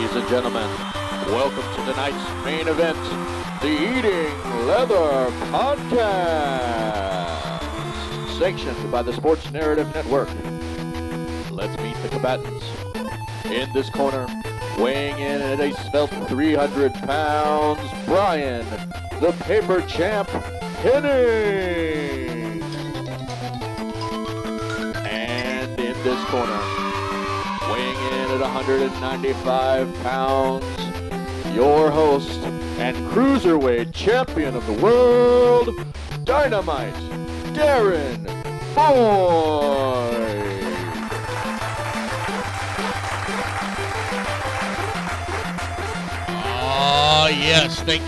Ladies and gentlemen, welcome to tonight's main event, the Eating Leather Podcast, sanctioned by the Sports Narrative Network. Let's meet the combatants. In this corner, weighing in at a svelte 300 pounds, Brian, the paper champ, Henning. And in this corner, weighing in at 195 pounds, your host and cruiserweight champion of the world, Dynamite, Darren Boy. Yes, thank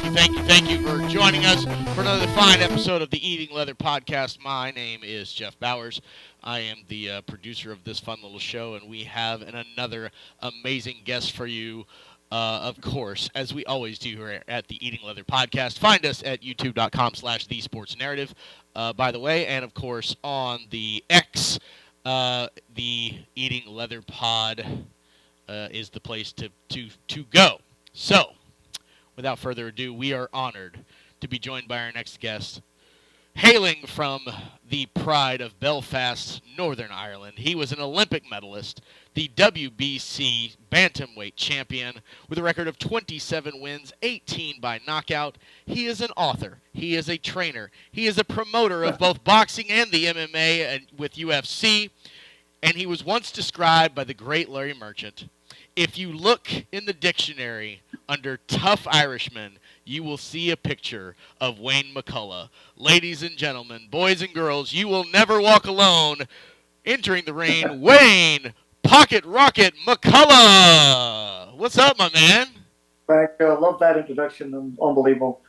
you for joining us for another fine episode of the Eating Leather Podcast. My name is Jeff Bowers. I am the producer of this fun little show, and we have another amazing guest for you, of course, as we always do here at the Eating Leather Podcast. Find us at youtube.com/thesportsnarrative, by the way, and of course on the X, the Eating Leather Pod is the place to go. So, without further ado, we are honored to be joined by our next guest. Hailing from the pride of Belfast, Northern Ireland, he was an Olympic medalist, the WBC bantamweight champion with a record of 27 wins, 18 by knockout. He is an author. He is a trainer. He is a promoter of both boxing and the MMA and with UFC. And he was once described by the great Larry Merchant. If you look in the dictionary under tough Irishman, you will see a picture of Wayne McCullough. Ladies and gentlemen, boys and girls, you will never walk alone. Entering the ring, Wayne Pocket Rocket McCullough. What's up, my man? Thank you. I love that introduction. Unbelievable.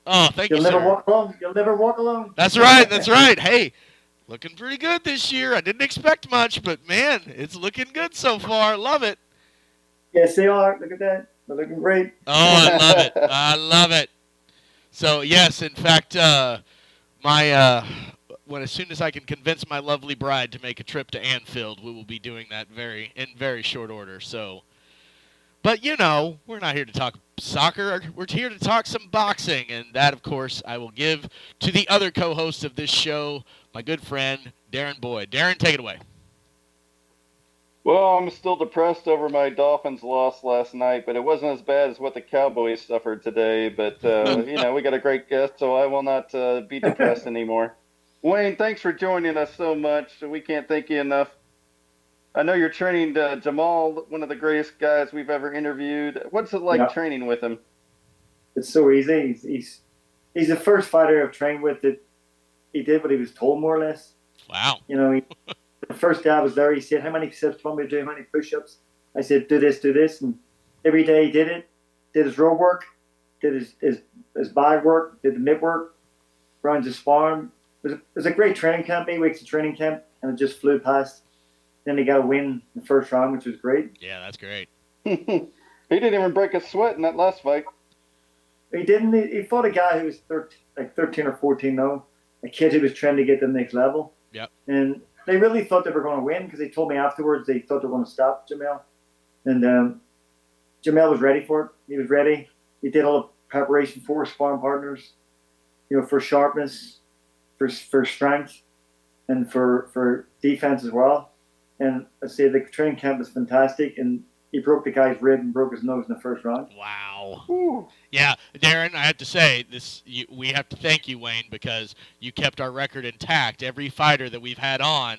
Oh, thank you, You'll sir. never walk alone. You'll never walk alone. That's right. That's right. Hey, looking pretty good this year. I didn't expect much, but man, it's looking good so far. Love it. Yes, they are. Look at that. They're looking great. Oh, I love it. I love it. So, yes, in fact, as soon as I can convince my lovely bride to make a trip to Anfield, we will be doing that in very short order. So, but you know, we're not here to talk soccer. We're here to talk some boxing, and that, of course, I will give to the other co-host of this show, my good friend Darren Boyd. Darren, take it away. Well, I'm still depressed over my Dolphins loss last night, but it wasn't as bad as what the Cowboys suffered today. But, we got a great guest, so I will not be depressed anymore. Wayne, thanks for joining us so much. We can't thank you enough. I know you're training Jamal, one of the greatest guys we've ever interviewed. What's it like training with him? It's so easy. He's the first fighter I've trained with that he did what he was told, more or less. Wow. You know, the first day I was there, he said, how many steps do you want me to do? How many push-ups? I said, do this. And every day he did it, did his road work, did his bag work, did the mitt work, rounds his farm. It was a great training camp, 8 weeks of training camp, and it just flew past. Then he got a win in the first round, which was great. Yeah, that's great. He didn't even break a sweat in that last fight. He didn't. He fought a guy who was 13 or 14 now, a kid who was trying to get to the next level. Yep. And they really thought they were going to win because they told me afterwards they thought they were going to stop Jamal. And Jamal was ready for it. He was ready. He did all the preparation for sparring partners, for sharpness, for strength, and for defense as well. And I say the training camp was fantastic, and he broke the guy's rib and broke his nose in the first round. Wow. Ooh. Yeah, Darren, I have to say, we have to thank you, Wayne, because you kept our record intact. Every fighter that we've had on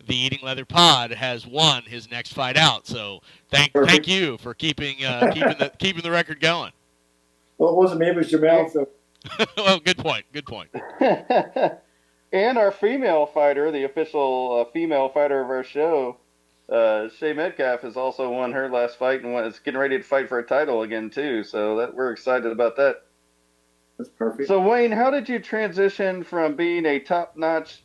the Eating Leather Pod has won his next fight out. So thank you for keeping the record going. Well, it wasn't me, it was Jamal. So. Well, good point. And our female fighter, the official female fighter of our show, Shay Metcalf, has also won her last fight and is getting ready to fight for a title again, too. So we're excited about that. That's perfect. So, Wayne, how did you transition from being a top-notch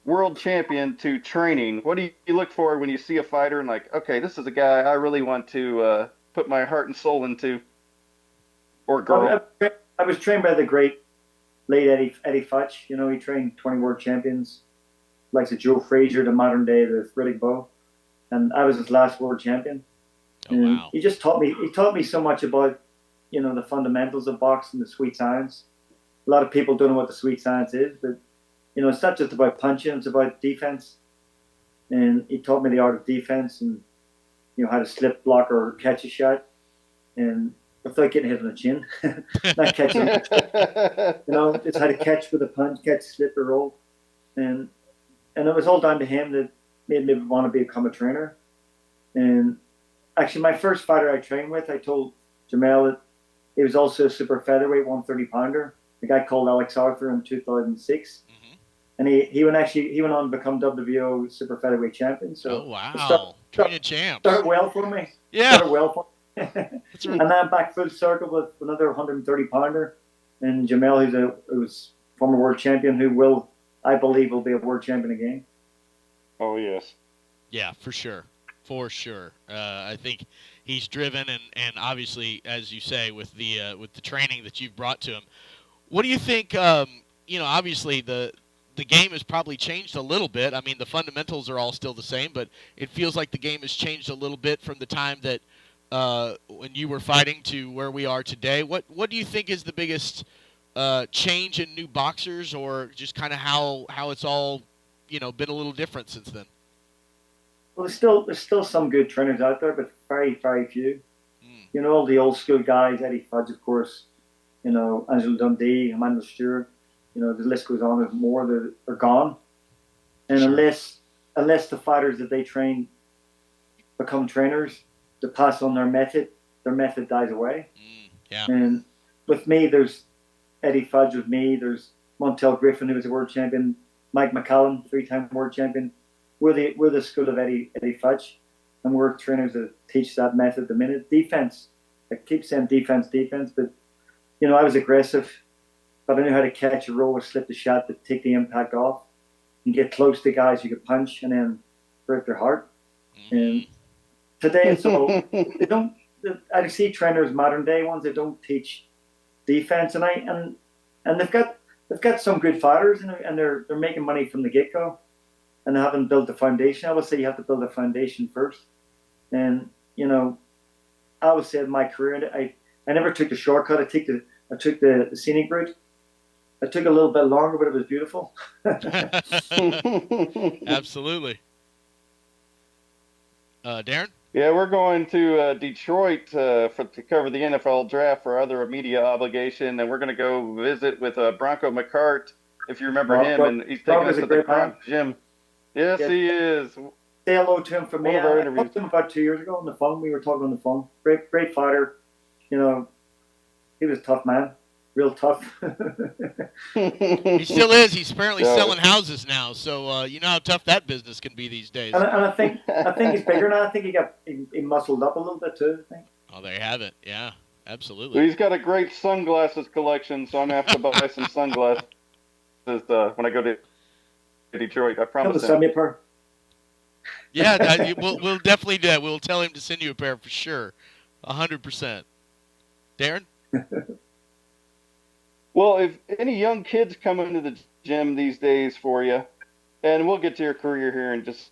world champion to training? What do you look for when you see a fighter and like, okay, this is a guy I really want to put my heart and soul into? Or girl? I was trained by the great late Eddie Futch. He trained 20 world champions, like the Joe Frazier, the modern day, the Riddick Bowe. And I was his last world champion. Oh, wow. He taught me so much about, the fundamentals of boxing, the sweet science. A lot of people don't know what the sweet science is, but, it's not just about punching, it's about defense. And he taught me the art of defense and, how to slip, block, or catch a shot. And without getting hit on the chin, not catching, it's how to catch with a punch, catch, slip, or roll. And it was all down to him that made me want to become a trainer. And actually, my first fighter I trained with, I told Jamel that he was also a super featherweight 130 pounder, a guy called Alex Arthur in 2006. Mm-hmm. And he went on to become WBO super featherweight champion. So oh, wow. Trainer champs. Started well for me. Yeah. Started well for me. That's right. And then back full circle with another 130 pounder. And Jamel, who's former world champion, who I believe will be a world champion again. Oh, yes. Yeah, for sure. For sure. I think he's driven and obviously, as you say, with the training that you've brought to him. What do you think, obviously the game has probably changed a little bit. I mean, the fundamentals are all still the same, but it feels like the game has changed a little bit from the time that when you were fighting to where we are today. What do you think is the biggest change in new boxers, or just kind of how it's all, been a little different since then? Well, there's still some good trainers out there, but very, very few. Mm. All the old school guys, Eddie Fudge, of course, Angelo Dundee, Emmanuel Stewart, the list goes on. There's more that are gone. And Sure. unless the fighters that they train become trainers to pass on their method dies away. Yeah. And with me, there's Eddie Fudge with me. There's Montel Griffin, who was a world champion. Mike McCallum, 3-time world champion. We're the school of Eddie Fudge, and we're trainers that teach that method. The minute defense, I keep saying defense, but I was aggressive, but I knew how to catch a roll or slip the shot to take the impact off and get close to guys you could punch and then break their heart. Mm-hmm. And today it's all they don't. I see trainers, modern day ones, that don't teach defense, and they've got some good fighters, and they're making money from the get go. And they haven't built the foundation. I would say you have to build a foundation first. And, I would say in my career, I never took the shortcut. I took the scenic route. I took a little bit longer, but it was beautiful. Absolutely. Darren? Yeah, we're going to Detroit to cover the NFL draft for other media obligation, and we're going to go visit with Bronco McCart, if you remember him, and he's taking us to the Kronk Gym. Yes, he is. Say hello to him from me. I talked to him about 2 years ago on the phone. We were talking on the phone. Great fighter. He was a tough man. Real tough. He still is. He's apparently selling houses now. So you know how tough that business can be these days. And I think he's bigger now. I think he muscled up a little bit too, I think. Oh, there you have it. Yeah, absolutely. Well, he's got a great sunglasses collection, so I'm going to have to buy some sunglasses when I go to Detroit. I promise. Send me a pair. Yeah, we'll definitely do that. We'll tell him to send you a pair for sure, 100%. Darren? Well, if any young kids come into the gym these days for you, and we'll get to your career here in just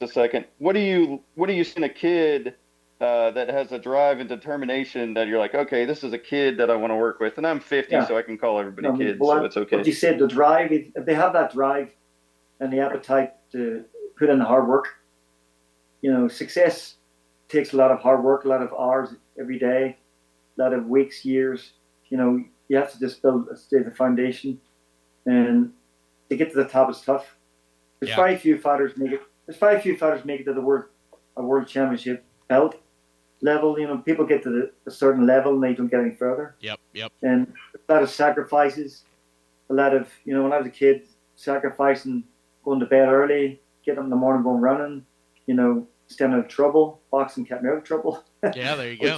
a second. What do you see in a kid that has a drive and determination that you're like, okay, this is a kid that I want to work with, and I'm 50, so I can call everybody kids, so it's okay. What you said, the drive, if they have that drive and the appetite to put in the hard work, success takes a lot of hard work, a lot of hours every day, a lot of weeks, years. You have to just build the foundation, and to get to the top is tough. There's very few fighters make it. There's very few fighters make it to a world championship belt level. People get to a certain level and they don't get any further. Yep. And a lot of sacrifices, a lot of when I was a kid, sacrificing going to bed early, getting up in the morning, going running, staying out of trouble. Boxing kept me out of trouble. Yeah, there you go.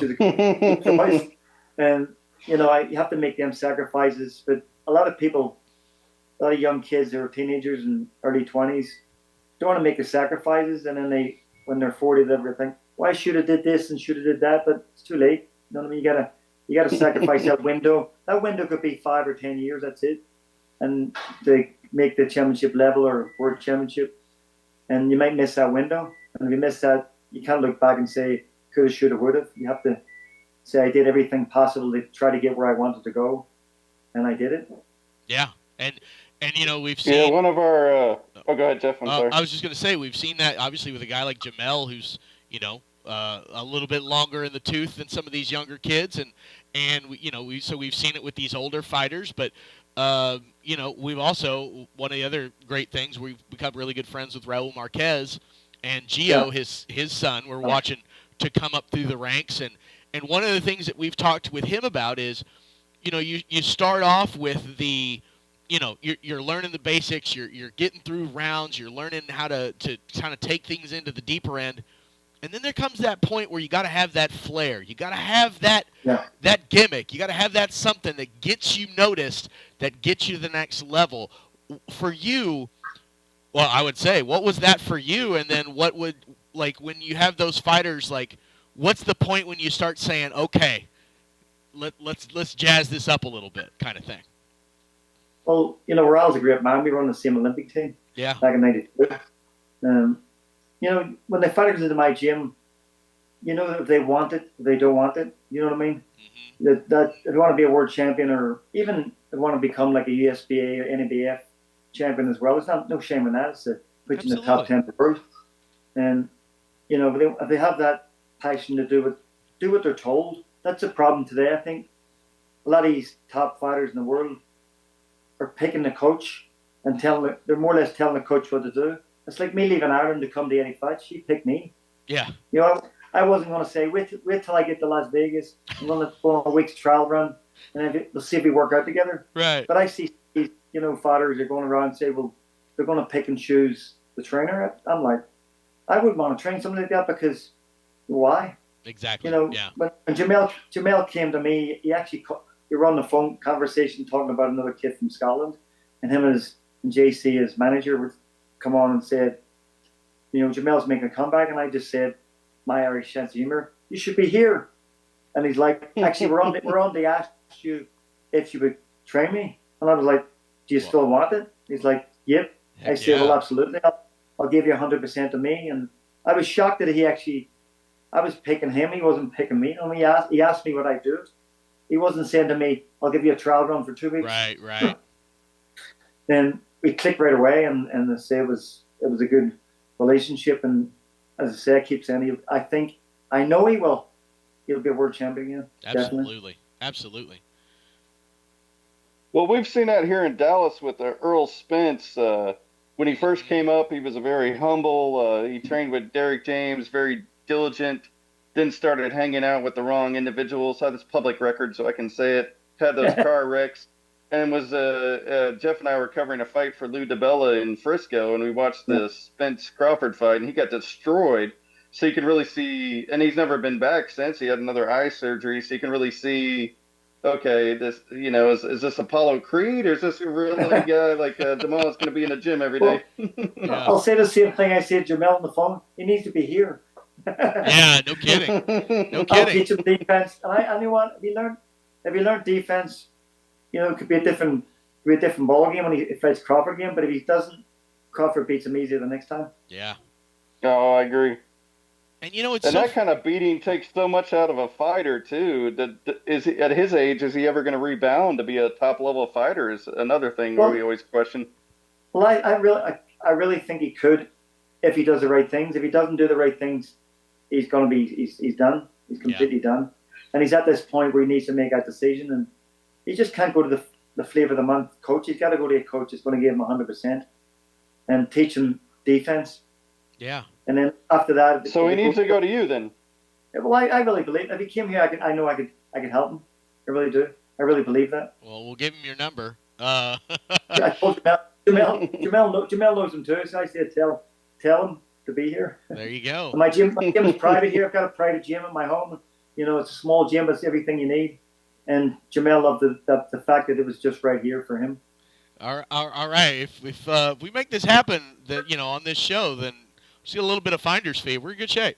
And you have to make them sacrifices. But a lot of young kids who are teenagers and early 20s don't want to make the sacrifices, and then when they're 40, they'll think, well, I should have did this and should have did that, but it's too late. You know what I mean? You gotta sacrifice that window. That window could be 5 or 10 years. That's it. And to make the championship level or world championship, and you might miss that window. And if you miss that, you can't look back and say, could have, should have, would have. You have to say I did everything possible to try to get where I wanted to go, and I did it. Yeah, and we've seen. Yeah, one of our. Oh, go ahead, Jeff. I'm sorry. I was just going to say we've seen that obviously with a guy like Jamel, who's a little bit longer in the tooth than some of these younger kids, and we've seen it with these older fighters, but. We've also, one of the other great things, we've become really good friends with Raul Marquez and Gio, his son. We're watching to come up through the ranks, and one of the things that we've talked with him about is, you start off with the, you're learning the basics, you're getting through rounds, you're learning how to kind of take things into the deeper end. And then there comes that point where you got to have that flair. You got to have that gimmick. You got to have that something that gets you noticed, that gets you to the next level. For you, well, I would say, what was that for you? And then what would, like, when you have those fighters, like, what's the point when you start saying, okay, let's jazz this up a little bit, kind of thing? Well, Raul's a great man. We were on the same Olympic team. Yeah. Back in '92. When the fighters into my gym, if they want it, if they don't want it, you know what I mean? Mm-hmm. That if you want to be a world champion, or even if you want to become like a USBA or NABF champion as well, there's no shame in that. It's to put you in the top 10 of the world. And, if they have that passion to do what they're told, that's a problem today. I think a lot of these top fighters in the world are picking the coach and they're more or less telling the coach what to do. It's like me leaving Ireland to come to any fight. She picked me. Yeah. I wasn't going to say, wait till I get to Las Vegas. I'm going to go on a week's trial run, and then we'll see if we work out together. Right. But I see, fighters are going around and say, well, they're going to pick and choose the trainer. I'm like, I wouldn't want to train somebody like that because why? Exactly. Yeah. When Jamel came to me, we were on the phone conversation talking about another kid from Scotland, and him and JC, his manager, would come on and said, Jamel's making a comeback, and I just said, my Irish sense of humor, you should be here. And he's like, actually, we're on to ask you if you would train me. And I was like, do you still want it? He's like, yep. I said, well, absolutely. I'll give you 100% of me. And I was shocked that I was picking him. He wasn't picking me. I mean, he asked me what I do. He wasn't saying to me, I'll give you a trial run for 2 weeks. Right. Then we clicked right away, and I say it was a good relationship. And as I say, I keep saying, I know he will. He'll be a world champion again. Absolutely. Well, we've seen that here in Dallas with Earl Spence. When he first came up, he was a very humble. He trained with Derek James, very diligent. Then started hanging out with the wrong individuals. Had this public record, so I can say it. Had those car wrecks. And was Jeff and I were covering a fight for Lou DiBella in Frisco, and we watched the Spence Crawford fight, and he got destroyed. So you can really see, and he's never been back since. He had another eye surgery, so you can really see, okay, this, is this Apollo Creed, or is this a real guy like Jamal's going to be in the gym every day? Well, I'll say the same thing I said to Jamel on the phone. He needs to be here. Yeah, no kidding. I'll teach him defense, and you know what? If you learn defense, it could be a different ball game when he fights Crawford again. But if he doesn't, Crawford beats him easier the next time. Yeah. Oh, I agree. And it's that kind of beating takes so much out of a fighter too. Is he, at his age, is he ever going to rebound to be a top level fighter? Is another thing we always question. Well, I really think he could if he does the right things. If he doesn't do the right things, he's going to be he's done. He's completely done. And he's at this point where he needs to make that decision, and he just can't go to the flavor of the month coach. He's got to go to a coach that's going to give him 100% and teach him defense. Yeah. And then after that, so he needs to go to you then. Well, I really believe if he came here, I know I could help him. I really do. I really believe that. Well, we'll give him your number. I told Jamel knows him too, so I said tell him to be here. There you go. My gym is private here. I've got a private gym at my home. It's a small gym, but it's everything you need. And Jamel loved the fact that it was just right here for him. All right. If we make this happen, that on this show, then see a little bit of finder's fee. We're in good shape.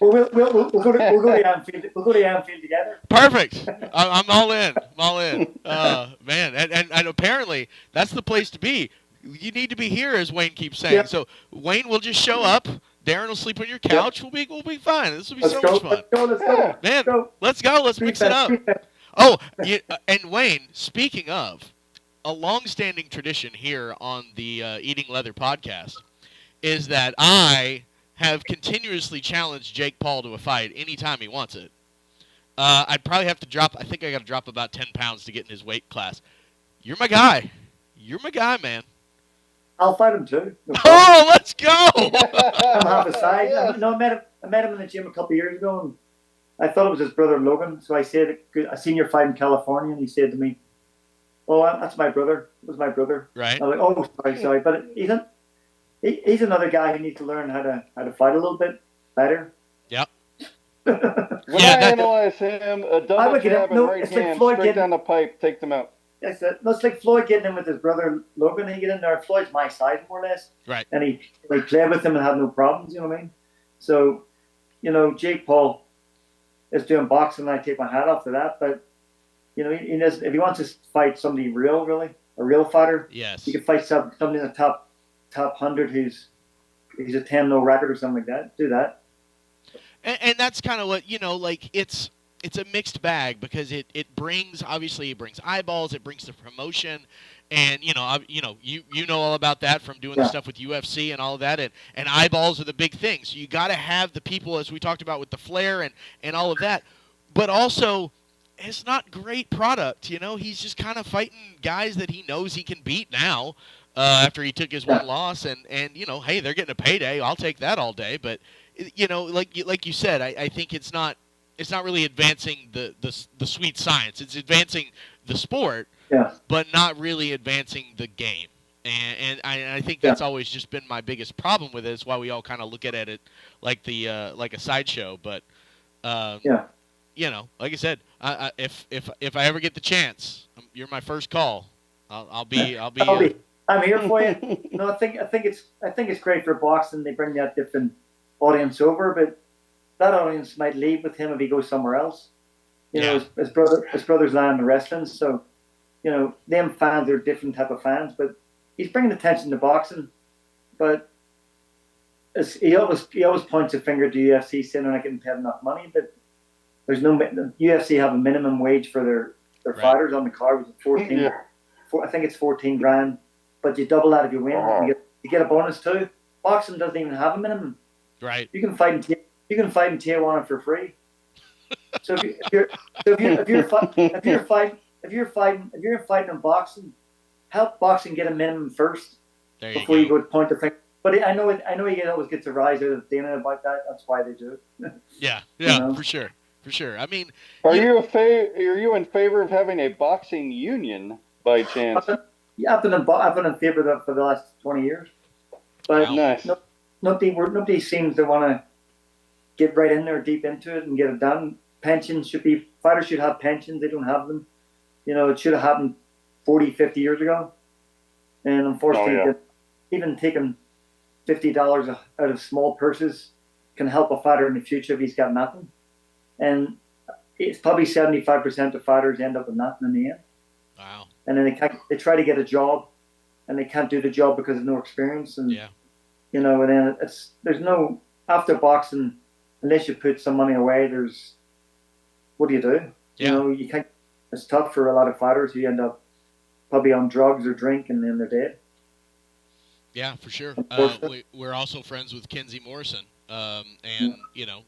We'll go to Anfield. We'll go to Anfield together. Perfect. I'm all in. Man, and apparently that's the place to be. You need to be here, as Wayne keeps saying. Yeah. So Wayne will just show up Darren will sleep on your couch. We'll be fine. This will be so much fun. Let's go. Let's go. Man, Go. let's go. Let's mix it up. Oh, and Wayne, speaking of, a long-standing tradition here on the Eating Leather podcast is that I have continuously challenged Jake Paul to a fight anytime he wants it. I'd probably have to drop, I think I got to drop about 10 pounds to get in his weight class. You're my guy. You're my guy, man. I'll fight him too. No Oh, let's go! I'm half a side. Yes. No, I met him in the gym a couple of years ago, and I thought it was his brother Logan. So I said, I seen your fight in California, and he said to me, "Oh, that's my brother. It was my brother." Right. I was like, "Oh, sorry." But he's another guy who needs to learn how to fight a little bit better. Yep. When Yeah, I analyze him, a double jab and right it's like hand Floyd straight getting- down the pipe takes him out. Yes, that's like Floyd getting in with his brother Logan. He get in there. Floyd's my size more or less, Right. and he played with him and had no problems. You know what I mean? So, Jake Paul is doing boxing, and I take my hat off to that. But he does, if he wants to fight somebody real, really a real fighter, Yes. he could fight somebody in the top 100 who's a 10-0 record or something like that. Do that. And that's kind of what, it's a mixed bag because it brings eyeballs, it brings the promotion, and you know all about that from doing the stuff with UFC and all of that, and eyeballs are the big thing. So you got to have the people, as we talked about with the flair and all of that, but also it's not great product. He's just kind of fighting guys that he knows he can beat now after he took his one loss, and hey, they're getting a payday. I'll take that all day, but like you said, I think it's not really advancing the sweet science. It's advancing the sport, but not really advancing the game. And I think that's always just been my biggest problem with it. It's why we all kind of look at it like like a sideshow. But like I said, if I ever get the chance, you're my first call. I'm here for you. No, I think it's great for boxing. They bring that different audience over, but that audience might leave with him if he goes somewhere else. His brother's not in the wrestling, so them fans are different type of fans. But he's bringing attention to boxing. But he always points a finger to UFC, saying they're not getting paid enough money. But there's no UFC have a minimum wage for their fighters on the card, which is 14. Yeah. I think it's 14 grand. But you double that if you win. You get a bonus too. Boxing doesn't even have a minimum. Right. You can fight in Tijuana for free. So if you're fighting in boxing, help boxing get a minimum first before you go to point the finger. But I know he always gets a rise out of Dana about that. That's why they do it. Yeah, for sure. I mean, are you in favor of having a boxing union by chance? Yeah, I've been in favor of that for the last 20 years. But nice. Nobody seems to want to get right in there, deep into it, and get it done. Fighters should have pensions. They don't have them. It should have happened 40, 50 years ago. And unfortunately, even taking $50 out of small purses can help a fighter in the future if he's got nothing. And it's probably 75% of fighters end up with nothing in the end. Wow. And then they try to get a job, and they can't do the job because of no experience. And and then there's no after boxing unless you put some money away. What do you do? You can't. It's tough for a lot of fighters who end up probably on drugs or drink, and then they're dead. Yeah, for sure. We're also friends with Kenzie Morrison, and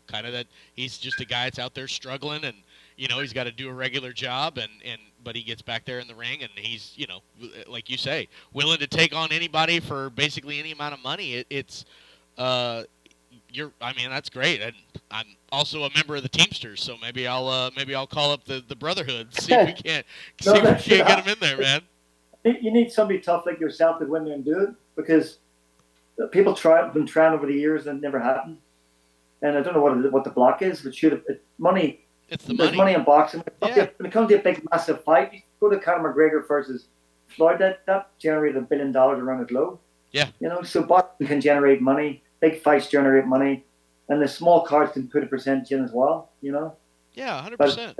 kind of that he's just a guy that's out there struggling, and he's got to do a regular job, but he gets back there in the ring, and he's like you say, willing to take on anybody for basically any amount of money. That's great, and I'm also a member of the Teamsters, so maybe I'll call up the Brotherhood, see if we can't get him in there, man. You need somebody tough like yourself to win there and do it, because people been trying over the years and it never happened. And I don't know what the block is, but money. It's the There's money in boxing. When it comes to a big, massive fight, you go to Conor McGregor versus Floyd. That generated $1 billion around the globe. Yeah. So boxing can generate money. Big fights generate money, and the small cards can put a percentage in as well. Yeah, 100%.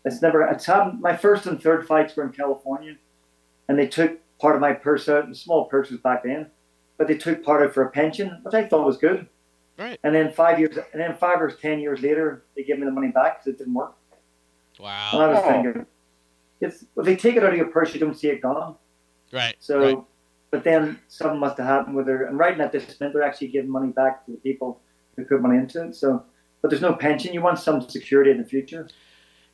It's happened. My first and third fights were in California, and they took part of my purse out. The small purse was back then, but they took part of it for a pension, which I thought was good. Right. And then 5 or 10 years later, they give me the money back because it didn't work. Wow. And I was thinking, if they take it out of your purse, you don't see it gone. Right. So, right. But then something must have happened with her. And right now, at this minute, they're actually giving money back to the people who put money into it. So, but there's no pension. You want some security in the future.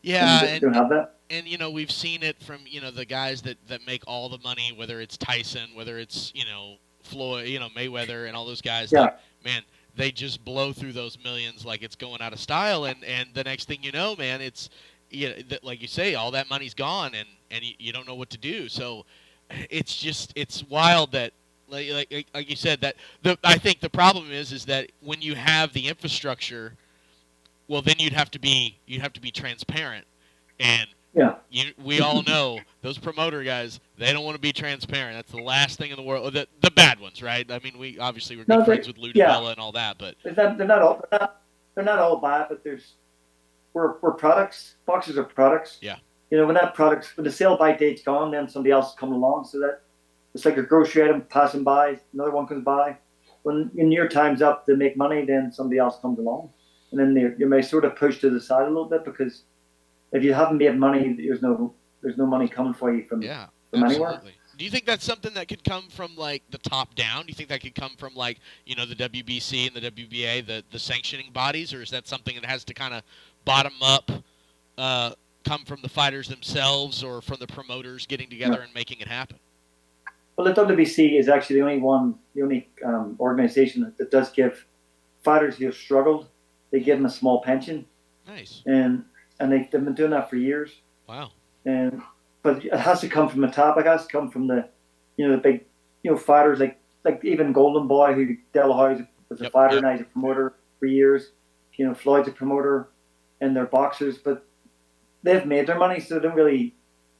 Yeah, and don't have that. And we've seen it from the guys that make all the money, whether it's Tyson, whether it's Floyd, Mayweather, and all those guys. Yeah. Like, man, they just blow through those millions like it's going out of style, and the next thing you know, man, it's like you say, all that money's gone, and you don't know what to do. So it's wild that. Like you said, that I think the problem is that when you have the infrastructure, well, then you'd have to be transparent, and we all know those promoter guys, they don't want to be transparent. That's the last thing in the world. The bad ones, right? I mean, we're good friends with Lou DiBella and all that, but they're not all bad. But we're products. Boxers are products. Yeah. When the sell by date's gone, then somebody else is coming along. So that it's like a grocery item passing by, another one comes by. When your time's up to make money, then somebody else comes along. And then you may sort of push to the side a little bit, because if you haven't made money, there's no money coming for you from anywhere. Do you think that's something that could come from like the top down? Do you think that could come from like the WBC and the WBA, the sanctioning bodies, or is that something that has to kind of bottom up, come from the fighters themselves or from the promoters getting together and making it happen? Well, the WBC is actually the only organization that does give fighters who have struggled. They give them a small pension. Nice. And they've been doing that for years. Wow. But it has to come from the top. It has to come from the big fighters like even Golden Boy, who De La Hoya was a fighter, now he's a promoter for years. Floyd's a promoter, and they're boxers, but they've made their money, so they're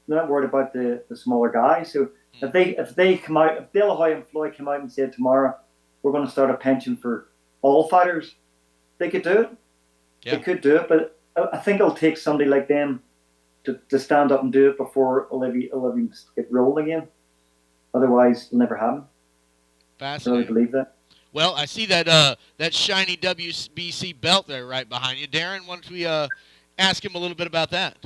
not worried about the smaller guys. So if they come out, if De La Hoya and Floyd come out and said tomorrow we're going to start a pension for all fighters, they could do it. Yeah. They could do it, but I think it'll take somebody like them to stand up and do it before Olivia get rolled again. Otherwise, it'll never happen. Fascinating. I really believe that. Well, I see that shiny WBC belt there right behind you. Darren, why don't we ask him a little bit about that?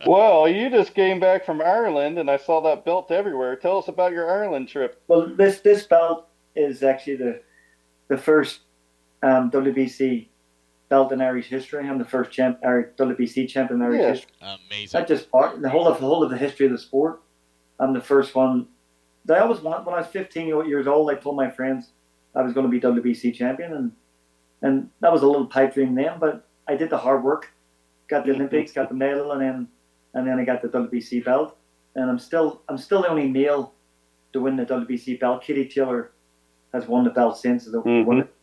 Well, you just came back from Ireland, and I saw that belt everywhere. Tell us about your Ireland trip. Well, this belt is actually the first WBC belt in Irish history. I'm the first WBC champion in Irish history. Amazing. Not just part, the whole of the history of the sport. I'm the first one. I always wanted, when I was 15 years old, I told my friends I was going to be WBC champion, and that was a little pipe dream then, but I did the hard work, got the Olympics, got the medal, and then I got the WBC belt, and I'm still the only male to win the WBC belt. Katie Taylor has won the belt since, so won it.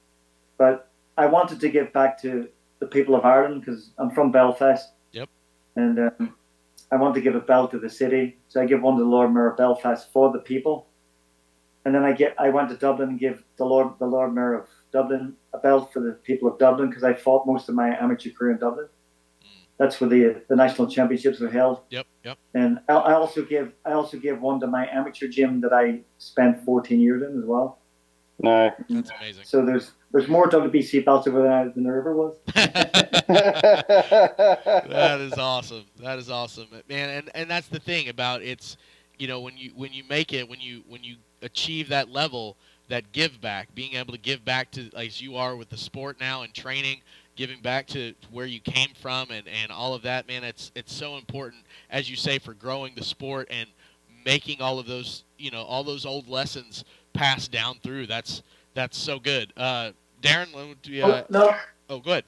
But I wanted to give back to the people of Ireland because I'm from Belfast. Yep. And I want to give a belt to the city, so I give one to the Lord Mayor of Belfast for the people. And then I went to Dublin and give the Lord Mayor of Dublin a belt for the people of Dublin, because I fought most of my amateur career in Dublin. That's where the national championships are held. Yep. And I also give one to my amateur gym that I spent 14 years in as well. No, that's amazing. So there's more WBC belts over there than there ever was. That is awesome. That is awesome, man. And that's the thing about it's, when you make it, when you achieve that level, that give back, being able to give back to, as you are with the sport now and training, giving back to where you came from and all of that, man. It's so important, as you say, for growing the sport and making all of those, all those old lessons passed down through. That's so good. Darren, no. Oh, good.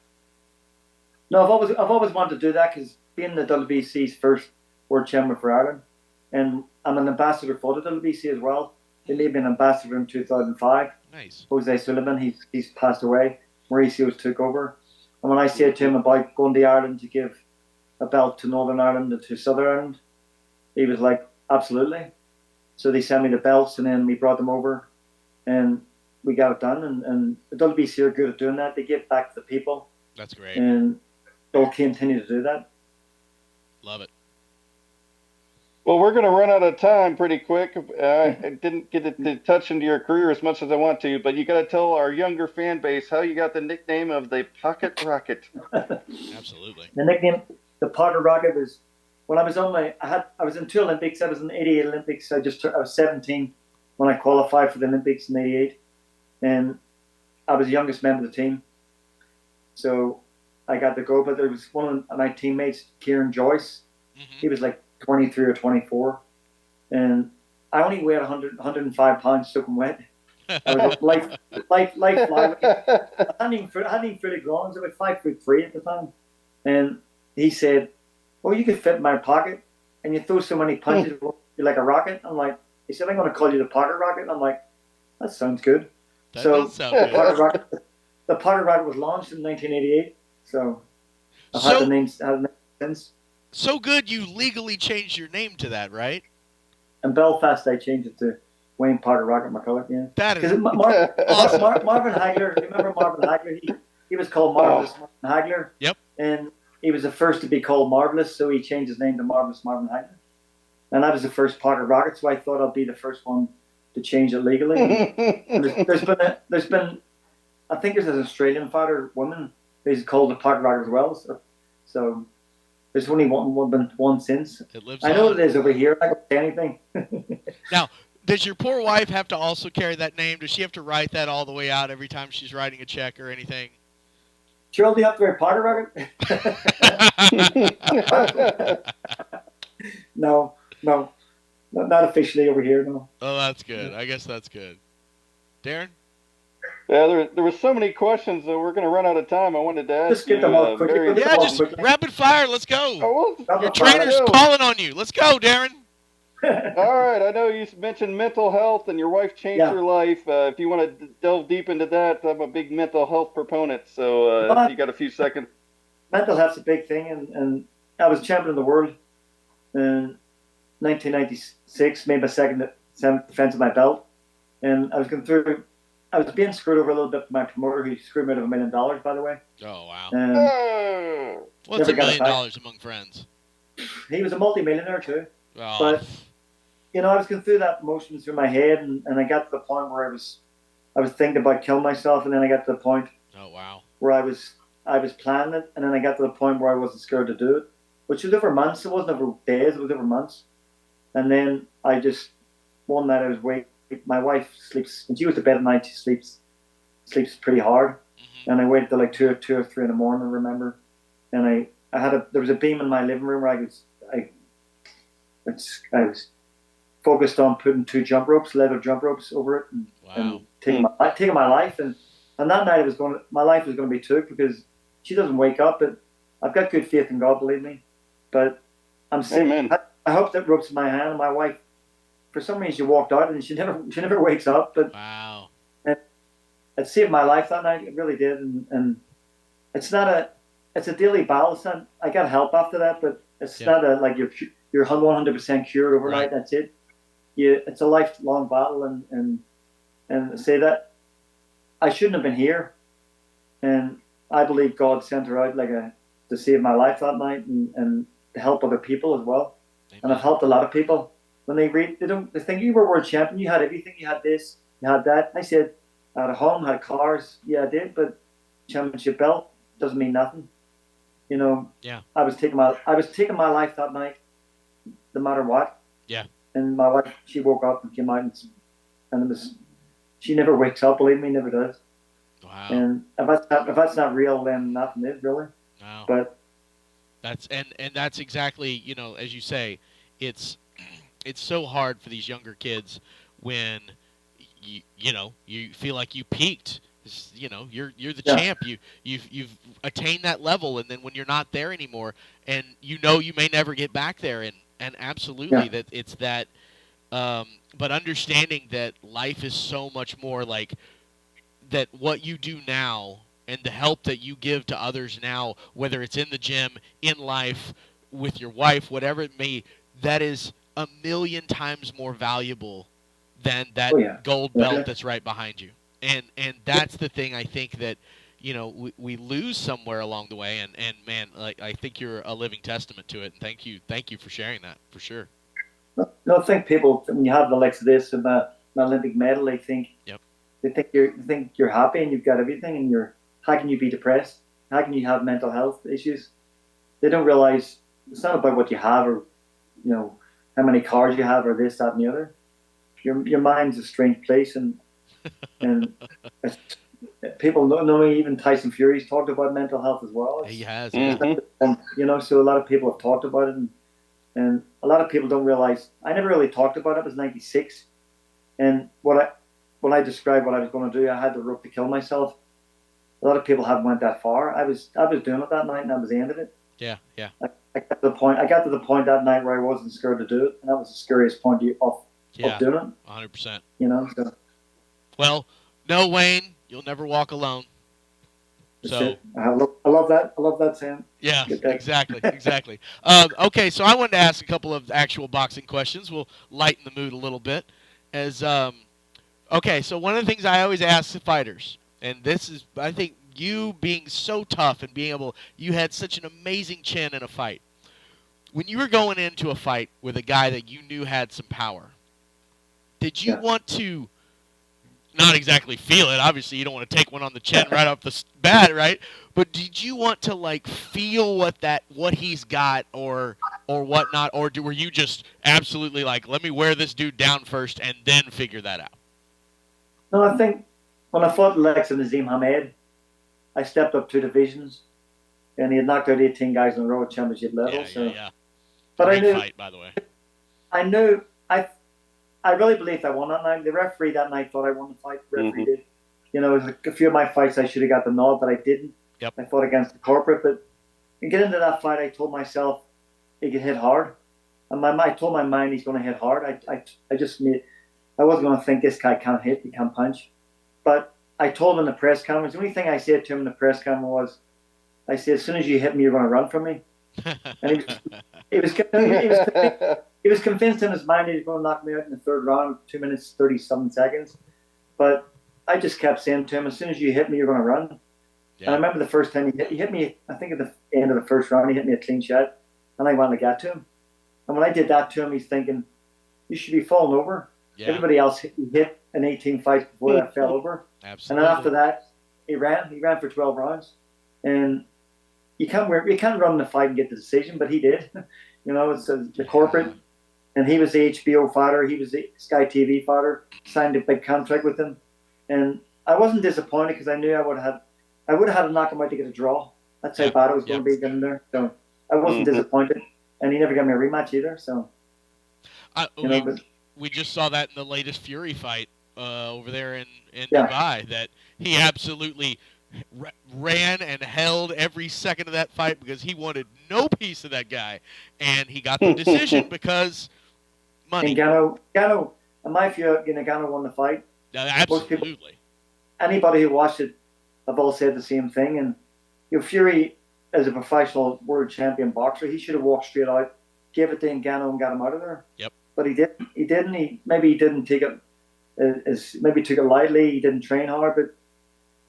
No, I've always wanted to do that, because being the WBC's first world champion for Ireland, and I'm an ambassador for the WBC as well. They made me an ambassador in 2005. Nice. Jose Sullivan, he's passed away. Mauricio's took over. And when I said to him about going to Ireland to give a belt to Northern Ireland and to Southern Ireland, he was like, absolutely. So they sent me the belts, and then we brought them over, and we got it done. And the WBC are good at doing that. They give back to the people. That's great. And they'll continue to do that. Love it. Well, we're going to run out of time pretty quick. I didn't get to touch into your career as much as I want to, but you got to tell our younger fan base how you got the nickname of the Pocket Rocket. Absolutely. The nickname, the Pocket Rocket, was when I was on I was in 2 Olympics. I was in the '88 Olympics. I was 17 when I qualified for the Olympics in '88, and I was the youngest member of the team. So I got to go, but there was one of my teammates, Kieran Joyce. Mm-hmm. He was like 23 or 24, and I only weighed 105 pounds soaking wet. I was life fly. I hadn't even fully grown. I was about 5'3" at the time, and he said, "Oh, you could fit in my pocket, and you throw so many punches, you're like a rocket." I'm like, he said, "I'm going to call you the Pocket Rocket." And I'm like, that sounds good. That So does sound good. the Pocket Rocket was launched in 1988. So I've had the name since. So good you legally changed your name to that, right? In Belfast, I changed it to Wayne Pocket Rocket McCullough. Yeah, That is awesome. Marvin Hagler. Remember Marvin Hagler? He was called Marvelous Marvin Hagler. Yep. And he was the first to be called Marvelous, so he changed his name to Marvelous Marvin Hagler. And I was the first Pocket Rocket, so I thought I'd be the first one to change it legally. there's been, I think there's an Australian fighter woman who's called the Pocket Rocket as well. So there's only one since. It lives I know on. it is over here. I don't say anything. Now, does your poor wife have to also carry that name? Does she have to write that all the way out every time she's writing a check or anything? Cheryl, do you have to wear Pocket Rocket? No, not officially over here. No. Oh, that's good. I guess that's good. Darren? Yeah, there was so many questions that we're going to run out of time. I wanted to ask Just get them all quickly. Yeah, just rapid fire. Let's go. Oh, well, Your trainer's calling on you. Let's go, Darren. All right. I know you mentioned mental health and your wife changed your life. If you want to delve deep into that, I'm a big mental health proponent. So if you got a few seconds. Mental health's a big thing, and I was champion of the world in 1996. Made my second defense of my belt, and I was going through. I was being screwed over a little bit by my promoter, who screwed me out of $1 million, by the way. Oh, wow. What's $1 million among friends? He was a multi-millionaire, too. Oh. But, I was going through that motion through my head, and I got to the point where I was thinking about killing myself, and then I got to the point where I was planning it, and then I got to the point where I wasn't scared to do it, which was over months. It wasn't over days, it was over months. And then one night I was waiting. My wife sleeps, when she goes to bed at night, she sleeps pretty hard. Mm-hmm. And I waited till like 2 or 3 in the morning, I remember. And there was a beam in my living room where I was focused on putting 2 leather jump ropes over it, and taking my life. And that night my life was going to be took, because she doesn't wake up. But I've got good faith in God, believe me. But I'm saying, I hope that rope's in my hand. And my wife, for some reason, she walked out, and she never wakes up. But it saved my life that night. It really did. And it's a daily battle. I got help after that, but it's not like you're 100% cured overnight. Right. That's it. It's a lifelong battle, and say that I shouldn't have been here, and I believe God sent her out to save my life that night, and to help other people as well. Amen. And I've helped a lot of people. When they read, they think you were world champion. You had everything. You had this. You had that. I said, I had a home, had cars. Yeah, I did, but championship belt doesn't mean nothing. Yeah. I was taking my life that night, no matter what. Yeah. And my wife, she woke up and came out, and she never wakes up. Believe me, never does. Wow. And if that's not real, then nothing is really. Wow. But that's exactly, as you say, it's so hard for these younger kids when you feel like you peaked. You're the champ. You've attained that level, and then when you're not there anymore, and you may never get back there, and absolutely that it's that. But understanding that life is so much more like that. What you do now and the help that you give to others now, whether it's in the gym, in life, with your wife, whatever it may, that is 1,000,000 times more valuable than that gold belt that's right behind you. And that's the thing I think that, we lose somewhere along the way. And man, I think you're a living testament to it. And thank you for sharing that, for sure. No, I think people, when you have the likes of this, and an Olympic medal, Yep. they think you're happy and you've got everything, and how can you be depressed? How can you have mental health issues? They don't realize it's not about what you have, or how many cars you have, or this, that, and the other. Your mind's a strange place, and it's, people know even Tyson Fury's talked about mental health as well. He has. So a lot of people have talked about it, and a lot of people don't realize. I never really talked about it. It was '96, and when I described what I was going to do, I had the rope to kill myself. A lot of people haven't went that far. I was doing it that night, and that was the end of it. Yeah. I got to the point that night where I wasn't scared to do it, and that was the scariest point of doing it. 100%. So. Well, no, Wayne, you'll never walk alone. So I love that. I love that, Sam. Yeah, exactly. Okay, so I wanted to ask a couple of actual boxing questions. We'll lighten the mood a little bit. Okay, so one of the things I always ask the fighters, and this is, I think, you being so tough and you had such an amazing chin in a fight. When you were going into a fight with a guy that you knew had some power, did you want to, not exactly feel it, obviously you don't want to take one on the chin right off the bat, right? But did you want to feel what he's got or whatnot, or were you just absolutely let me wear this dude down first and then figure that out? No, I think when I fought Lex and Nazim Hamed, I stepped up 2 divisions, and he had knocked out 18 guys in a row at championship level. Yeah. But Great I knew, fight, by the way. I knew, I really believed I won that night. The referee that night thought I won the fight. The referee did. It was a few of my fights I should have got the nod, but I didn't. Yep. I fought against the corporate, but to get into that fight, I told myself he could hit hard. And I told my mind he's going to hit hard. I wasn't going to think this guy can't hit, he can't punch. But I told him in the press conference, the only thing I said to him in the press conference was, I said, as soon as you hit me, you're going to run from me. And he was convinced in his mind he was going to knock me out in the 3rd round, 2 minutes, 30-something seconds. But I just kept saying to him, as soon as you hit me, you're going to run. Yeah. And I remember the first time he hit me, I think at the end of the 1st round, he hit me a clean shot, and I went and got to him. And when I did that to him, he's thinking, you should be falling over. Yeah. Everybody else hit in 18 fights before that fell over. Absolutely. And then after that, he ran for 12 rounds. And you can't run the fight and get the decision, but he did. It's the corporate. And he was the HBO fighter. He was the Sky TV fighter. Signed a big contract with him. And I wasn't disappointed because I knew I would have had to knock him out to get a draw. That's how bad it was going to be getting there. So I wasn't disappointed. And he never got me a rematch either. So, we just saw that in the latest Fury fight over there in Dubai, that he absolutely ran and held every second of that fight because he wanted no piece of that guy. And he got the decision because money. Ngannou, in my view, Ngannou won the fight. Absolutely. Anybody who watched it have all said the same thing. And Fury, as a professional world champion boxer, he should have walked straight out, gave it to Ngannou, and got him out of there. Yep. But he didn't. Maybe he didn't take it maybe took it lightly. He didn't train hard. But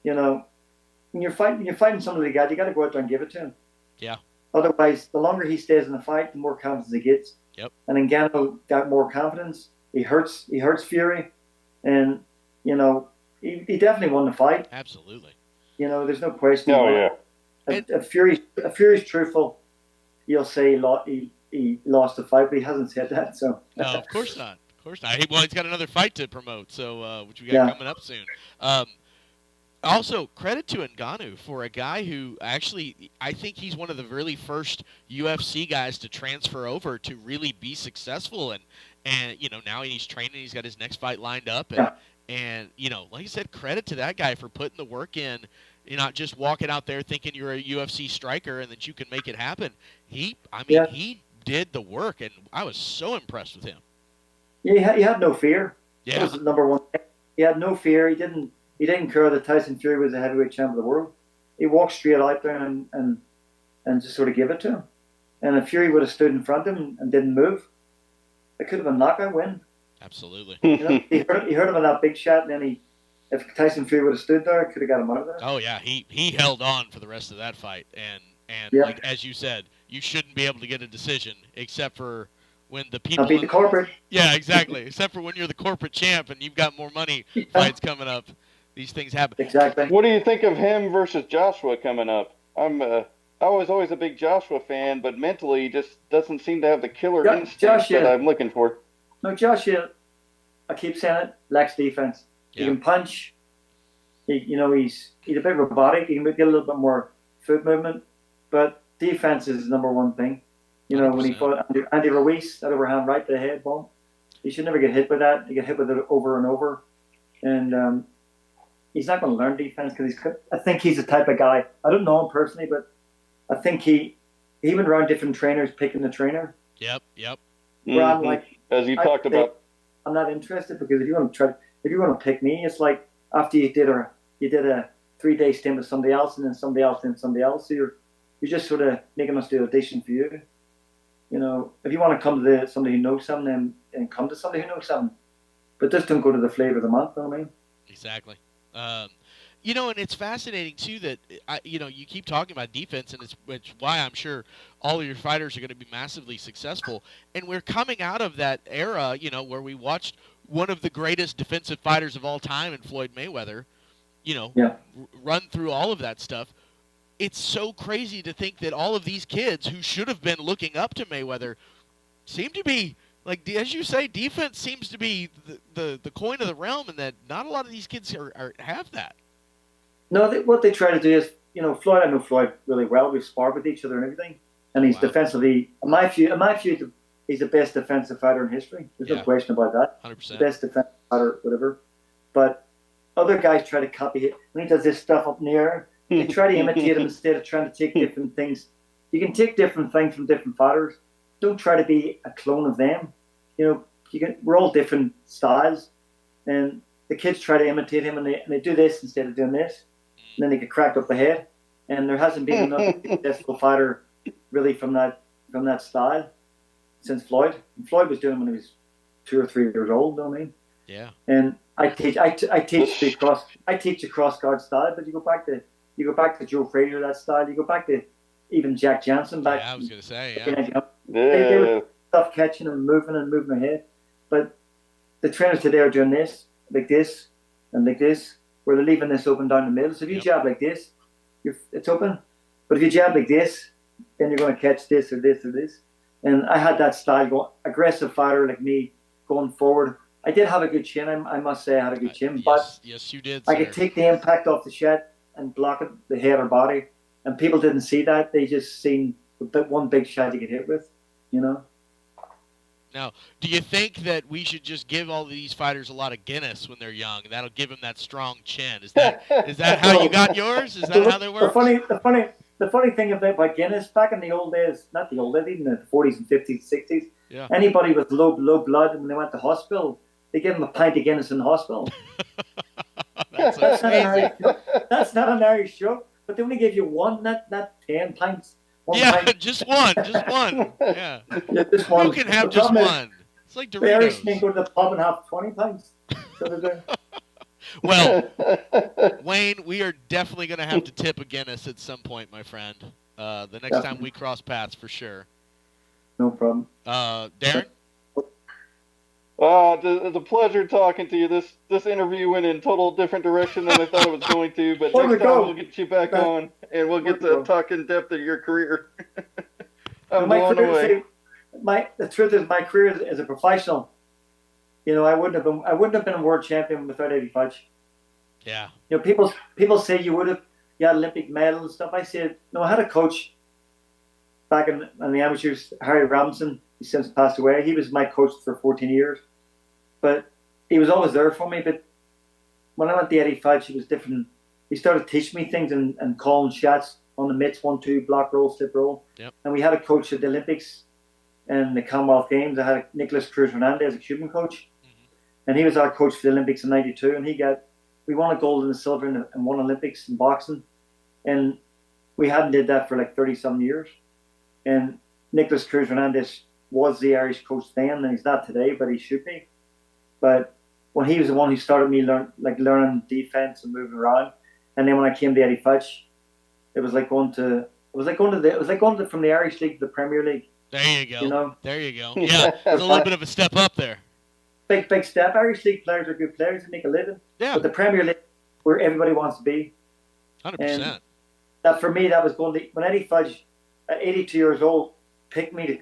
when you're fighting somebody like that, you got to go out there and give it to him. Yeah. Otherwise, the longer he stays in the fight, the more confidence he gets. Yep. And Ngannou got more confidence. He hurts Fury, and he definitely won the fight. Absolutely. There's no question. Oh yeah. If Fury's truthful, he'll say he lost the fight, but he hasn't said that. So no, of course not. Of course not. Well, he's got another fight to promote, so which we got coming up soon. Also, credit to Ngannou for a guy who actually, I think he's one of the really first UFC guys to transfer over to really be successful, and now he's training. He's got his next fight lined up, and like I said, credit to that guy for putting the work in. You're not just walking out there thinking you're a UFC striker and that you can make it happen. He did the work, and I was so impressed with him. Yeah, he had no fear. Yeah. That was number one. He had no fear. He didn't care that Tyson Fury was the heavyweight champion of the world. He walked straight out there and just sort of gave it to him. And if Fury would have stood in front of him and didn't move, it could have been a knockout win. Absolutely. He hurt him in that big shot, and then if Tyson Fury would have stood there, it could have got him out of there. Oh yeah, he held on for the rest of that fight, and like as you said, you shouldn't be able to get a decision except for when the I'll be the corporate. Yeah, exactly. Except for when you're the corporate champ and you've got more money fights coming up. These things happen. Exactly. What do you think of him versus Joshua coming up? I was always a big Joshua fan, but mentally he just doesn't seem to have the killer instinct that I'm looking for. No, Joshua, I keep saying it, lacks defense. He can punch. He's a bit robotic. He can get a little bit more foot movement, but defense is his number one thing. You know, 100%. When he fought Andy Ruiz, that overhand right to the head bone, he should never get hit with that. He get hit with it over and over, and he's not going to learn defense because I think he's the type of guy. I don't know him personally, but I think he went around different trainers picking the trainer. Yep. Where I'm like, as you talked about, I'm not interested because if you want to pick me, it's like after you did a 3-day stint with somebody else and then somebody else and somebody else. So you're just sort of making us do audition for you. You know, if you want to come to somebody who knows something, then come to somebody who knows something. But just don't go to the flavor of the month. You know what I mean? Exactly. You know, and it's fascinating too that you keep talking about defense, and it's why I'm sure all of your fighters are going to be massively successful. And we're coming out of that era, where we watched one of the greatest defensive fighters of all time in Floyd Mayweather, run through all of that stuff. It's so crazy to think that all of these kids who should have been looking up to Mayweather seem to be, like, as you say, defense seems to be the coin of the realm, and that not a lot of these kids have that. No, what they try to do is, Floyd, I know Floyd really well. We've sparred with each other and everything. And he's defensively, in my view, he's the best defensive fighter in history. There's no question about that. 100%. The best defensive fighter, whatever. But other guys try to copy it. When he does this stuff up in the air, they try to imitate him instead of trying to take different things. You can take different things from different fighters. Don't try to be a clone of them. We're all different styles. And the kids try to imitate him, and they do this instead of doing this. And then they get cracked up the head. And there hasn't been another successful fighter really from that style since Floyd. And Floyd was doing it when he was 2 or 3 years old. You know what I mean? Yeah. And I teach the cross guard style, but you go back to Joe Frazier, that style. You go back to even Jack Johnson. I was going to say, They were stuff catching and moving their head. But the trainers today are doing this, like this, and like this, where they're leaving this open down the middle. So if you jab like this, it's open. But if you jab like this, then you're going to catch this or this or this. And I had that style, going aggressive fighter like me, going forward. I did have a good chin. I must say I had a good chin. But yes, you did. I could take the impact off the shot and block it, the head or body. And people didn't see that. They just seen one big shot you get hit with, Now, do you think that we should just give all of these fighters a lot of Guinness when they're young, and that'll give them that strong chin? Is that how you got yours? Is that how they work? The funny thing about Guinness, back in the old days, not the old days, even the 40s and 50s, 60s, anybody with low blood, when they went to hospital, they give them a pint of Guinness in the hospital. That's not an Irish joke, but they only give you one, not 10 pints. Just one. Yeah. Just one. You can have just one. It's like Doritos. The Irish can go to the pub and have 20 pints. Well, Wayne, we are definitely going to have to tip a Guinness at some point, my friend. The next time we cross paths, for sure. No problem. Darren? It's a pleasure talking to you. This interview went in total different direction than I thought it was going to, but next time we'll get you back on, and we'll get to talk in depth of your career. I'm blown away. The truth is, my career as a professional, I wouldn't have been a world champion without Eddie Fudge. Yeah. People say you had Olympic medal and stuff. I said, no, I had a coach back in the amateurs, Harry Robinson. He's since passed away. He was my coach for 14 years. But he was always there for me. But when I went to Eddie Fudge, it was different. He started teaching me things and calling shots on the mitts, 1-2, block roll, slip roll. Yep. And we had a coach at the Olympics and the Commonwealth Games. I had Nicholas Cruz Hernandez, a Cuban coach. Mm-hmm. And he was our coach for the Olympics in '92. And we won a gold and a silver in one Olympics in boxing. And we hadn't did that for like 30-some years. And Nicholas Cruz Hernandez was the Irish coach then, and he's not today, but he should be. But when he was the one who started me learning defense and moving around, and then when I came to Eddie Fudge, it was like going from the Irish League to the Premier League. There you go. You know? There you go. Yeah, it's a little bit of a step up there. Big step. Irish League players are good players and make a living. Yeah. But the Premier League, where everybody wants to be. 100%. And that for me, that was going to, when Eddie Fudge, at 82 years old, picked me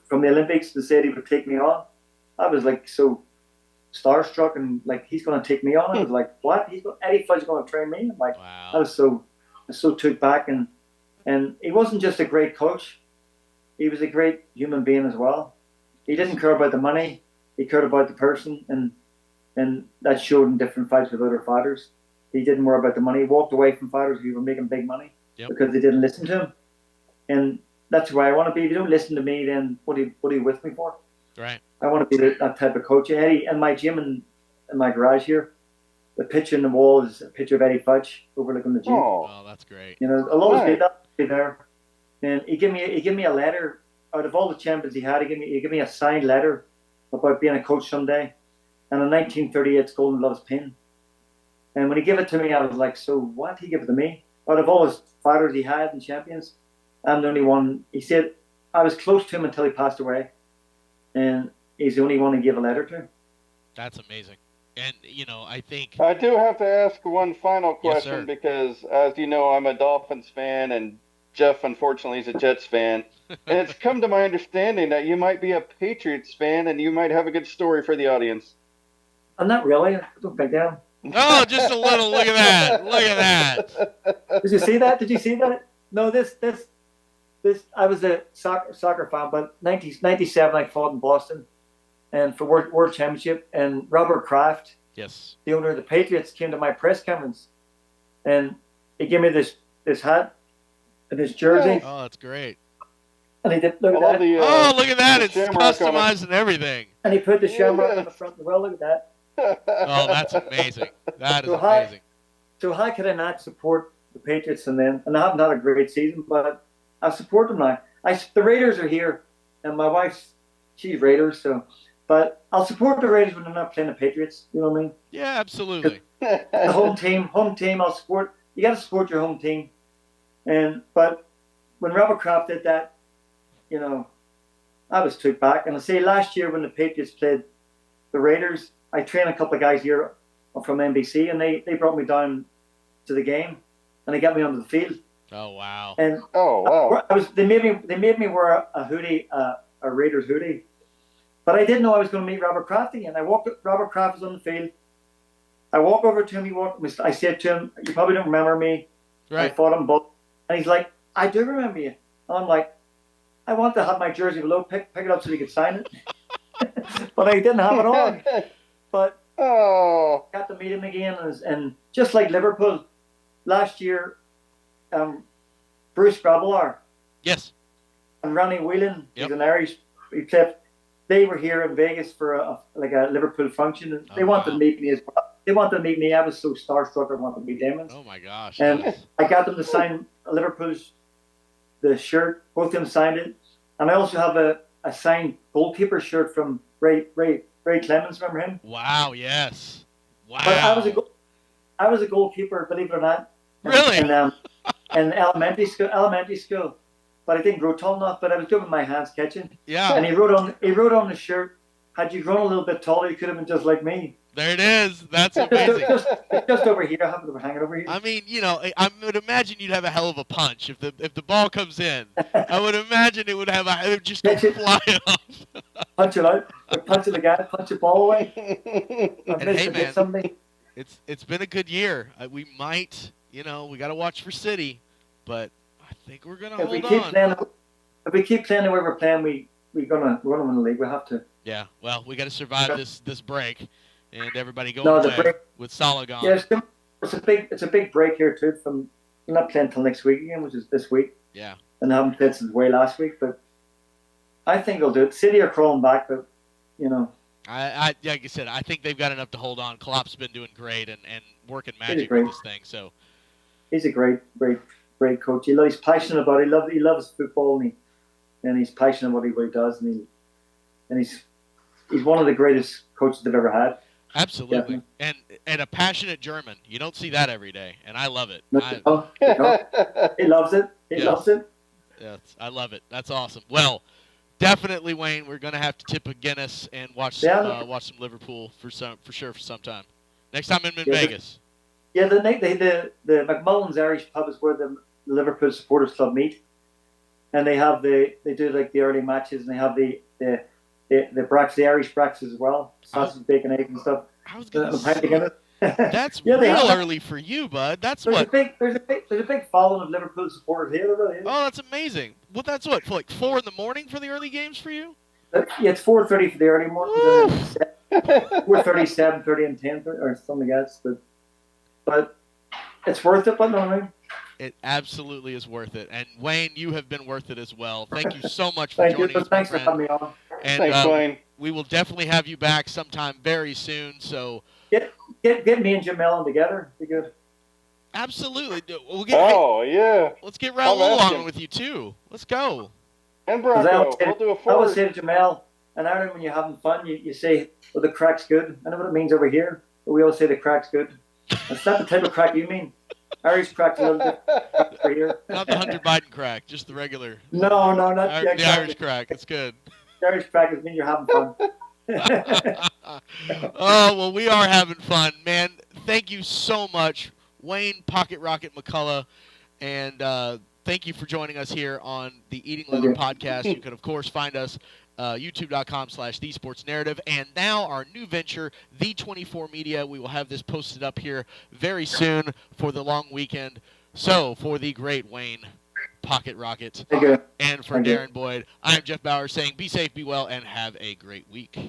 from the Olympics and said he would take me on. I was like so starstruck and like he's going to take me on. I was like, what? Eddie Fudge is going to train me? I'm like, wow. I was so took back, and he wasn't just a great coach. He was a great human being as well. He didn't care about the money. He cared about the person, and that showed in different fights with other fighters. He didn't worry about the money. He walked away from fighters who were making big money because they didn't listen to him. And that's where I want to be. If you don't listen to me, then what are you with me for? Right. I want to be that type of coach. Eddie, in my gym in my garage here, the picture in the wall is a picture of Eddie Fudge overlooking the gym. Oh, that's great. You know, I'll always be there. And he gave me a letter out of all the champions he had. He gave me a signed letter about being a coach someday, and a 1938 Golden Gloves pin. And when he gave it to me, I was like, so what? He gave it to me. Out of all his fighters he had and champions, I'm the only one. He said I was close to him until he passed away, and he's the only one he gave a letter to. That's amazing. And, you know, I think... I do have to ask one final Yes, question sir. because, as you know, I'm a Dolphins fan, and Jeff, unfortunately, is a Jets fan. And it's come to my understanding that you might be a Patriots fan, and you might have a good story for the audience. I'm not really. I don't think down. Oh, just a little. Look at that. Look at that. Did you see that? Did you see that? No, this. I was a soccer fan, but 1997 I fought in Boston, and for World Championship, and Robert Kraft, Yes. the owner of the Patriots, came to my press conference, and he gave me this hat and this jersey, Oh, that's great. and he did look at that, Look at that. the It's shamrock on it. customized and everything. and he put the shamrock on the front of the well. Look at that. Oh, that's amazing. That is So how- amazing. So how could I not support the Patriots? And I haven't had a great season, but I support them now. The Raiders are here, and my wife's she's Raiders, but I'll support the Raiders when they're not playing the Patriots. You know what I mean? Yeah, absolutely. The home team, I'll support. You got to support your home team. But when Robert Kraft did that, you know, I was took back. And I say last year when the Patriots played the Raiders, I trained a couple of guys here from NBC, and they brought me down to the game, and they got me onto the field. Oh, wow. And Oh, wow. they made me wear a hoodie, a Raiders hoodie, but I didn't know I was going to meet Robert Kraft again. Robert Kraft was on the field. I walk over to him. I said to him, "You probably don't remember me." Right. I fought him both, and he's like, "I do remember you." And I'm like, "I want to have my jersey below, pick it up so he could sign it," but I didn't have it on. But Oh. got to meet him again, and just like Liverpool last year, Bruce Grobbelaar Yes. and Ronnie Whelan, Yep. he's an Irish. They were here in Vegas for a Liverpool function, and they wanted to meet me as well. They wanted to meet me. I was so starstruck. I wanted to meet them. Oh, my gosh. And Yes. I got them to sign Liverpool's the shirt. Both of them signed it, and I also have a signed goalkeeper shirt from Ray Clemens. Remember him? Wow, yes. Wow. But I was a goalkeeper, believe it or not. Really? In elementary school. But I didn't grow tall enough. But I was doing with my hands catching. Yeah. And he wrote on the shirt, "Had you grown a little bit taller, you could have been just like me." There it is. That's amazing. just over here. I have it hanging over here. I mean, you know, I would imagine you'd have a hell of a punch if the ball comes in. I would imagine it would just go flying off. Punch it out. Punch the guy. Punch the ball away. And hey, man, something. it's been a good year. We might, you know, we got to watch for City, but I think we're gonna If we hold keep on. playing, if we keep playing the way we're playing, we're gonna win the league. We have to. Yeah. Well, we got to survive this break, and everybody going No, the away break- with Salah gone. Yeah, it's a big break here too. We're not playing till next week again, which is this week, Yeah. and I haven't played since way last week. But I think they'll do it. City are crawling back, but you know. Like I said, I think they've got enough to hold on. Klopp's been doing great and working magic great. with this thing. So He's a great coach. He's passionate about it. He loves football, and he's passionate about what he does, and he's one of the greatest coaches they've ever had. absolutely, and a passionate German. You don't see that every day, and I love it. He loves it. He Yes. loves it. Yes, I love it. That's awesome. Well, Definitely, Wayne. We're gonna have to tip a Guinness and watch watch some Liverpool for sure for some time. Next time I'm in Vegas. Yeah, the McMullen's Irish pub is where the Liverpool Supporters Club meet, and they do like the early matches, and they have the Irish breakfast as well, sausage, bacon, eggs, and stuff. I was gonna say, that's real early for you, bud. There's a big following of Liverpool supporters here. There really is. Oh, that's amazing. Well, that's what, for like 4 a.m. for the early games for you? Yeah, it's 4:30 for the early mornings. 4:30, 7:30, and 10:30 or something else. But it's worth it. But no, I mean. It absolutely is worth it. And Wayne, you have been worth it as well. Thank you so much for joining us. Thanks for having me on. And thanks, Wayne. We will definitely have you back sometime very soon. So get me and Jim Mellon together. Be good. Absolutely. Yeah. Let's get Raul on with you too. Let's go. And Bronco. We'll do a forward. I would say to Jamel, and Ireland, when you're having fun, you say, well, the crack's good. I know what it means over here, but we always say the crack's good. That's not the type of crack you mean. Irish crack's a little bit for here. Not the Hunter Biden crack, just the regular. No, not the Irish crack. It's good. The Irish crack is mean you're having fun. Oh, well, we are having fun, man. Thank you so much, Wayne Pocket Rocket McCullough, and thank you for joining us here on the Eating Leather podcast. You can, of course, find us youtube.com/thesportsnarrative, and now our new venture, The 24 Media. We will have this posted up here very soon for the long weekend. So, for the great Wayne Pocket Rocket and for Darren Boyd, I'm Jeff Bauer saying be safe, be well, and have a great week.